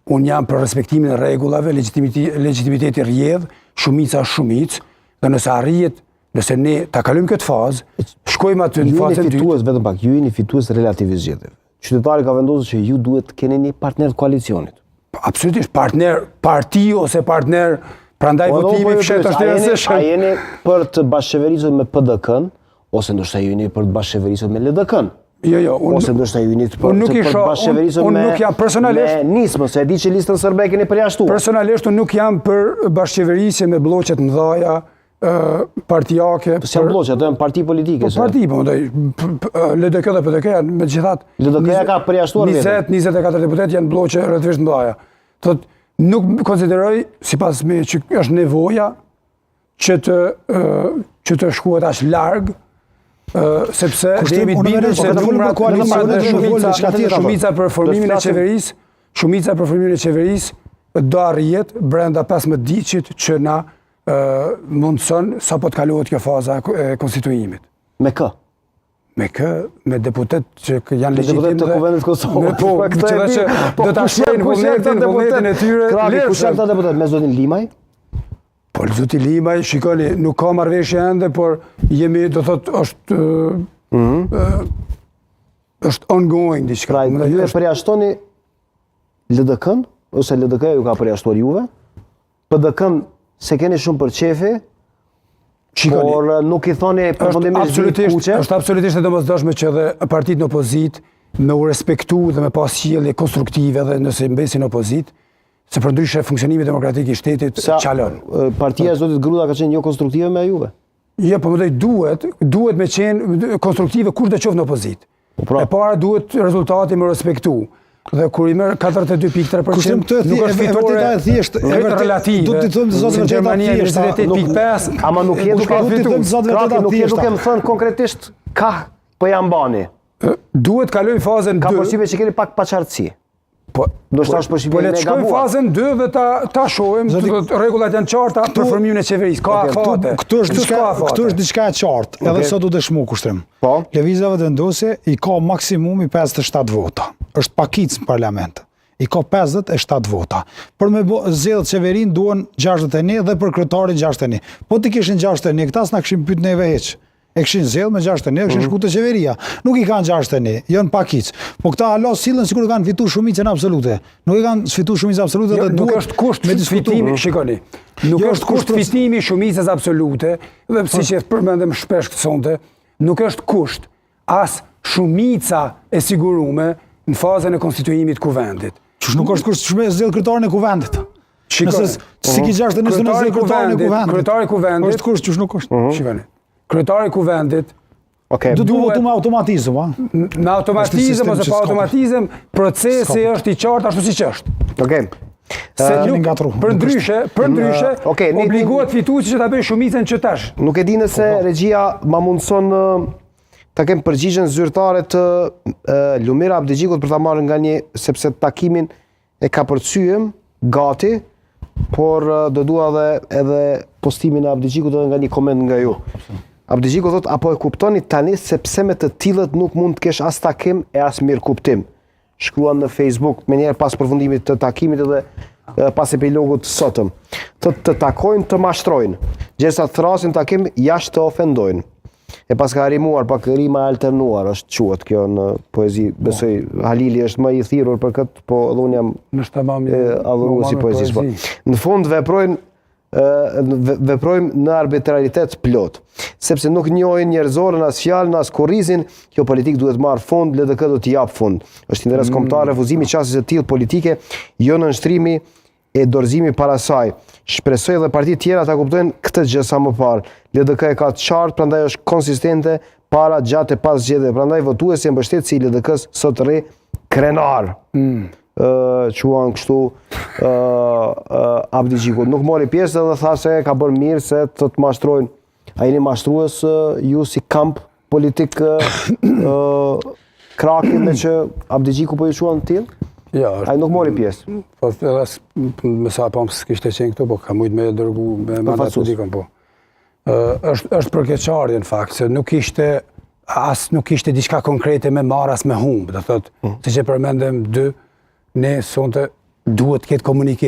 unë jam për respektimin e rregullave, legitimiteti rrjedh, shumica është shumicë, dhe nëse arrijet, nëse ne ta kalojmë këtë fazë, shkojmë aty në fazën e dytë. Vetëm pak, ju jeni fitues relativisht zgjedhjeve. Qytetari ka vendosur që ju duhet të keni një partner të koalicionit. Absolutisht, partner parti ose partner, prandaj votimi fshet është rëndësishëm. A jeni për të bashkëqeverisur me PDK-n, ose ndoshta ju jeni për të bashkëqeverisur me LDK-n? Jo, ose ndoshta ju jeni për të bashkëqeverisur me Nismën, se e di që listën serbe keni përjashtuar. Personalisht unë nuk jam për bashkëqeverisje me bloqet mëdha partijake. Si janë bloqet, janë parti politike? Parti, LDK dhe PDK janë me gjithat. LDK ka përjashtuar vetëm. 20-24 deputet janë bloqe rrethvisht mëdha. Nuk konsideroj, sipas me që është nevoja që të shkuhet aq larg, sepse jemi bindur se shumica për formimin e qeverisë do arrihet brenda 15 ditësh që na mundson sapo të kalohet kjo faza e konstituimit. Me kë? Me deputet që janë legjitim të Kuvendit Kosovës. Do ta shojnë vullnetin e tyre. Kush janë këta deputet? Me zotin Limaj? Po, zoti Limaj, shikoni, nuk ka marrëveshje ende, por jemi, do thot, është ongoing diçka. Pra, ju e përjashtoni LDK-n, ose LDK ju ka përjashtuar juve, PDK-n se keni shumë për qefi, por nuk i thoni përfundimisht kuqe. Është absolutisht e domosdoshme që dhe partitë në opozit me u respektu dhe me pas sjellje konstruktive dhe nëse mbesin opozit, se për ndryshe funksionimi demokratik i shtetit qalon. Partia e zotit Gruda ka qenë jo konstruktive me juve? Jo, po më duhet me qenë konstruktive kur të qoftë në opozit. E para duhet rezultati me respektu. Dhe kur i merr 42.3%, nuk është fitore relative. Në Gjermani është 28.5%. Ama nuk je duke më thënë konkretisht ka po janë bani. Duhet kaloj fazën 2. Ka përshtypje që keni pak paqartësi. Po le të shkojmë fazën 2 dhe ta shohim, rregullat janë qarta për formimin e qeverisë. Ka afate. Këtu është diçka e qartë, edhe sot u dëshmua kushtrim. Lëvizja Vendosje i ka maksimumi 57 vota. Është pakic në parlament. I ka 57 vota. Për me zgjedh qeverinë duhen 61 dhe për kryetarin 61. Po ti kishin 61, këta s'na kishin pyet neve hiç. E kishin zgjedh me 61, kishin shku te qeveria. Nuk i kanë 61, janë pakic. Po këta alo sillen sikur kanë fituar shumicën absolute. Nuk i kanë fituar shumicën absolute dhe nuk është kusht fitimi, shikoni. Nuk është kusht fitimi shumicës absolute, dhe siç e përmendëm shpesh këtë sonte, nuk është kusht as shumica e siguruar në fazën e konstituimit të kuvendit. Ç'është nuk është kusht shumë zgjedh kryetarin e kuvendit. Nëse si ki 61 zgjedh kryetarin e kuvendit. Kryetari i kuvendit. Është kusht, ç'është nuk është. Shikoni. Kryetari i kuvendit duhet me automatizëm, me automatizëm ose pa automatizëm, procesi është i qartë ashtu siç është. Se për ndryshe, obligohet fituesi që ta bëjë shumicën që tash. Nuk e di nëse regjia ma mundson ta kem përgjigjen zyrtare të Lumira Abdixhikut për ta marrë nga një, sepse takimin e ka përcyem gati, por do dua edhe postimin e Abdixhikut edhe nga një koment nga ju. Abdixhiku thot, apo e kuptoni tani sepse me të tillët nuk mund të kesh as takim e as mirë kuptim. Shkruan në Facebook me njerë pas përfundimit të takimit edhe pas epilogut sotëm. Të takojnë, të mashtrojnë, gjersa të thrasin takim jashtë të ofendojnë. E pas ka rimuar, pak rima alternuar është quhet kjo në poezi. Besoj Halili është më i thirrur për këtë, po edhe unë jam adhurues i poezisë. Në fund veprojmë në arbitraritet plot, sepse nuk njohin njerëzorën as fjalën as kurrizin, kjo politik duhet marrë fund, LDK do t'i jap fund. Është interes kombëtar refuzimi i çastës së tillë politike, jo nënshtrimi e dorëzimi para saj. Shpresoj edhe partitë tjera ta kuptojnë këtë gjë sa më parë. LDK e ka të qartë, prandaj është konsistente para, gjatë e pas zgjedhjeve. Prandaj votuesi e mbështet si i LDK-s sot rri krenar. Quan kështu Abdixhikut. Nuk mori pjesë dhe tha se ka bërë mirë se të mashtrojnë. A jeni mashtrues ju si kamp politik krakin me që Abdixhiku po ju quan të tillë? A nuk mori pjesë? Po edhe me sa pam s'kishte qenë këtu, po ka mujt me dërgu me mandat politikën, po. Është për keqardhje në fakt, se nuk ishte diçka konkrete me marr as me humb, do thotë, siç e përmendëm dy, ne sonte duhet të ketë komunikim.